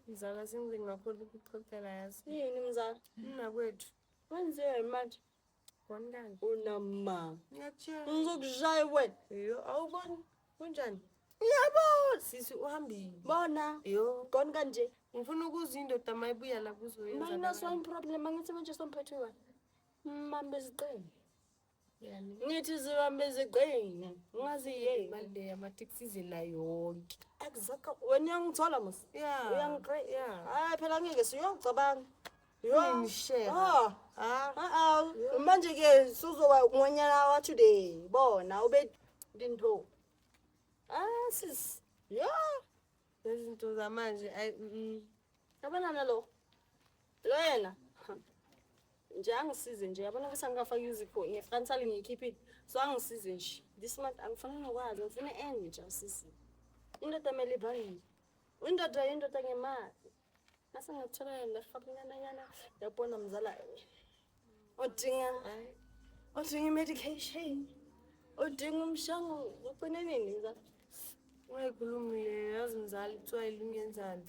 Mzala sengingakhola ukuxoxela yazi. Yini mzala? Mnakwethu. Wenzeni manje? Konani? Unama. Ngiyakutshela. Ngizokushaya wena. Yo, awuboni? Kunjani? Yabo. Sisi uhambile. Bona. Yo. Gone kanje. Ngifuna ukuza indoda mayibuya la kuzoyenza. Minus one problem. Angithi manje somphethe wena. Mama beziqini. Yani. Ngithi zibambe ziqini. Ungazi yini? Manje ama-taxis la yonke. Exactly. Wena uyangithola mos. Yeah. Uyangiqe. Yeah. Hayi phela ngeke siyocabanga. Yo. Ngishare. Manje ke suzoba ngonyana wa today. Bona ube dinto. Sis. Yeah. Lezinto zamanje Yabona nalo. Lo yena. Nje angisize nje yabona ukuthi angafaka izipho ngefransali ngiyikhiphi. So angisize nje. This month angifanele ngikwazi ngifuna enja sisi. Indoda mele ibhangi. Indoda ngemali. Nase ngithola la fabulana yana yabona mzala. Odinga medication. Odinga umshango. Uphone nini mzala? Wayikhulumile yazi mzala kuthiwa ilungenzani.